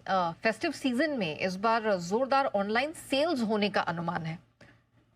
Festive season में इस बार जोरदार ऑनलाइन सेल्स होने का अनुमान है।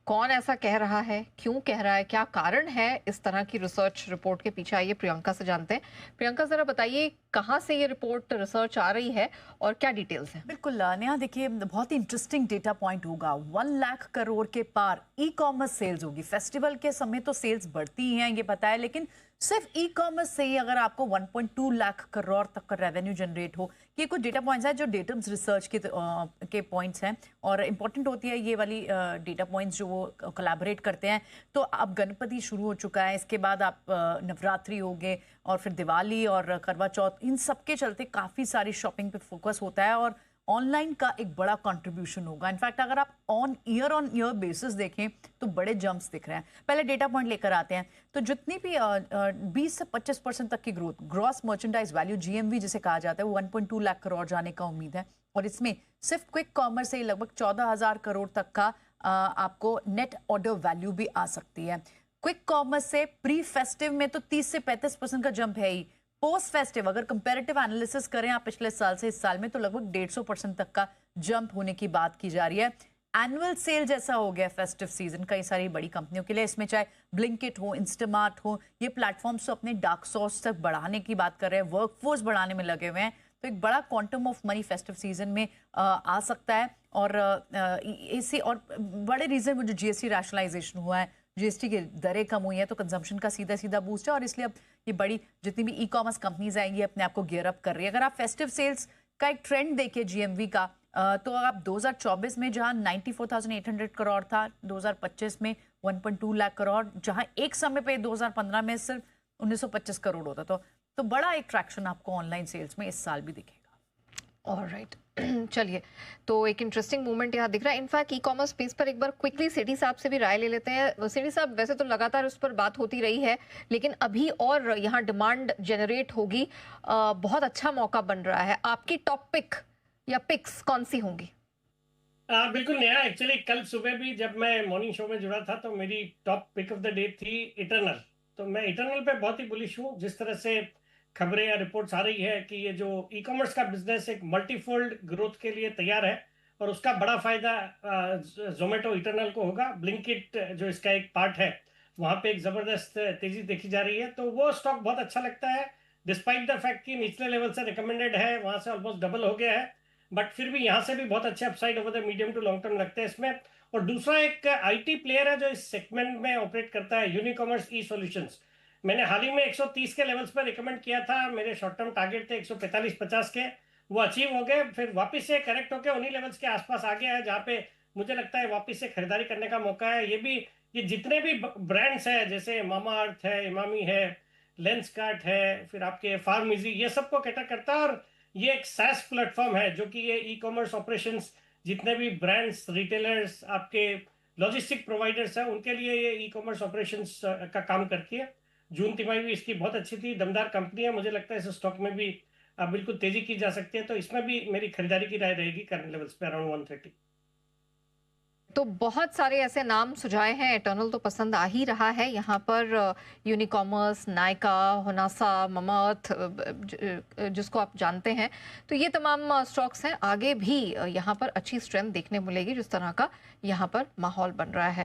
कौन ऐसा कह रहा है, क्यों कह रहा है, क्या कारण है इस तरह की रिसर्च रिपोर्ट के पीछे? आइए प्रियंका से जानते हैं। प्रियंका, जरा बताइए कहाँ से ये रिपोर्ट रिसर्च आ रही है और क्या डिटेल्स हैं? बिल्कुल नेहा, देखिए बहुत ही इंटरेस्टिंग डेटा पॉइंट होगा। 1 लाख करोड़ के पार ई कॉमर्स सेल्स होगी। फेस्टिवल के समय तो सेल्स बढ़ती ही हैं, ये पता है, लेकिन सिर्फ ई कॉमर्स से ही अगर आपको 1.2 लाख करोड़ तक का रेवेन्यू जनरेट हो, ये कुछ डेटा पॉइंट्स हैं जो डेटम्स रिसर्च के पॉइंट्स हैं और इम्पोर्टेंट होती है ये वाली डेटा पॉइंट्स जो वो कोलैबोरेट करते हैं। तो अब गणपति शुरू हो चुका है, इसके बाद आप नवरात्रि हो गए और फिर दिवाली और करवा चौथ, इन सब के चलते काफ़ी सारी शॉपिंग पे फोकस होता है और ऑनलाइन का एक बड़ा कंट्रीब्यूशन होगा। इनफैक्ट अगर आप ऑन ईयर बेसिस देखें तो बड़े जंप्स दिख रहे हैं। पहले डेटा पॉइंट लेकर आते हैं। तो जितनी भी 20 से 25% तक की growth, gross merchandise value GMV जिसे कहा जाता है, वो 1.2 लाख करोड़ जाने का उम्मीद है। और इसमें सिर्फ क्विक कॉमर्स से लगभग 14,000 करोड़ तक का आपको नेट ऑर्डर वैल्यू भी आ सकती है। क्विक कॉमर्स से प्री फेस्टिव में तो 30 से 35% का जंप है ही। पोस्ट फेस्टिव अगर कंपैरेटिव एनालिसिस करें आप पिछले साल से इस साल में, तो लगभग 150% तक का जंप होने की बात की जा रही है। एनुअल सेल जैसा हो गया फेस्टिव सीजन कई सारी बड़ी कंपनियों के लिए। इसमें चाहे ब्लिंकिट हो, इंस्टामार्ट हो, ये प्लेटफॉर्म्स तो अपने डार्क सोर्स तक बढ़ाने की बात कर रहे हैं, वर्कफोर्स बढ़ाने में लगे हुए हैं। तो एक बड़ा quantum of money festive season में आ सकता है। और इसी और बड़े रीजन वो जो GST रैशनलाइजेशन हुआ है, GST की दरें कम हुई है, तो कंजम्पशन का सीधा सीधा बूस्ट है और इसलिए अब ये बड़ी जितनी भी ई कॉमर्स कंपनीज आएंगी अपने आप को गियर अप कर रही है। अगर आप फेस्टिव सेल्स का एक ट्रेंड देखिए GMV का, तो आप 2024 में जहां 94,800 करोड़ था, 2025 में 1.2 लाख करोड़, जहां एक समय पे 2015 में सिर्फ 1925 करोड़ होता। तो बड़ा एक ट्रैक्शन आपको ऑनलाइन सेल्स में इस साल भी दिखेगा। ऑलराइट, चलिए, तो एक इंटरेस्टिंग मूवमेंट यहाँ दिख रहा है। इनफैक्ट ई कॉमर्स स्पेस पर एक बार क्विकली सिटी साहब से भी राय ले लेते हैं। सिटी साहब, वैसे तो लगातार उस पर बात होती रही है, लेकिन अभी और यहाँ डिमांड जनरेट होगी, बहुत अच्छा मौका बन रहा है। आपकी टॉप पिक या पिक्स कौन सी होंगी? बिल्कुल नया। एक्चुअली कल सुबह भी जब मैं मॉर्निंग शो में जुड़ा था तो मेरी top pick of the day थी इटर्नल। तो मैं इटर्नल पे बहुत ही बुलिश हूँ। जिस तरह से खबरें या रिपोर्ट्स आ रही है कि ये जो ई कॉमर्स का बिजनेस एक मल्टीफोल्ड ग्रोथ के लिए तैयार है और उसका बड़ा फायदा जोमेटो इटर्नल को होगा। ब्लिंकिट जो इसका एक पार्ट है, वहां पे एक जबरदस्त तेजी देखी जा रही है, तो वो स्टॉक बहुत अच्छा लगता है। डिस्पाइट द फैक्ट कि निचले लेवल से रिकमेंडेड है, वहां से ऑलमोस्ट डबल हो गया है, बट फिर भी यहाँ से भी बहुत अच्छे upside over the medium to long term लगते हैं इसमें। और दूसरा एक IT प्लेयर है जो इस सेगमेंट में ऑपरेट करता है, यूनिकॉमर्स ई सॉल्यूशंस। मैंने हाल ही में 130 के लेवल्स पर रिकमेंड किया था। मेरे शॉर्ट टर्म टारगेट थे 145-50 के, वो अचीव हो गए। फिर वापस से करेक्ट होकर उन्हीं लेवल्स के आसपास आ गया है, जहाँ पे मुझे लगता है वापस से खरीदारी करने का मौका है। ये जितने भी ब्रांड्स हैं, जैसे मामा अर्थ है, इमामी है, लेंसकार्ट है, फिर आपके फार्म इजी, ये सबको कैटर करता है। और ये एक SaaS प्लेटफॉर्म है जो कि ये ई कॉमर्स ऑपरेशंस, जितने भी ब्रांड्स, रिटेलर्स, आपके लॉजिस्टिक प्रोवाइडर्स हैं, उनके लिए ये ई कॉमर्स ऑपरेशंस का काम करती है। जून तिमाही भी इसकी बहुत अच्छी थी, दमदार कंपनी है। मुझे लगता है इस स्टॉक में भी बिल्कुल तेजी की जा सकती है, तो इसमें भी मेरी खरीदारी की राय रहेगी करंट लेवल्स पे अराउंड 130। तो बहुत सारे ऐसे नाम सुझाए हैं। इटर्नल तो पसंद आ ही रहा है यहाँ पर। यूनिकॉमर्स, नायका, होनासा, ममाअर्थ, जिसको आप जानते हैं। तो ये तमाम स्टॉक्स हैं। आगे भी यहाँ पर अच्छी स्ट्रेंथ देखने मिलेगी, जिस तरह का यहाँ पर माहौल बन रहा है।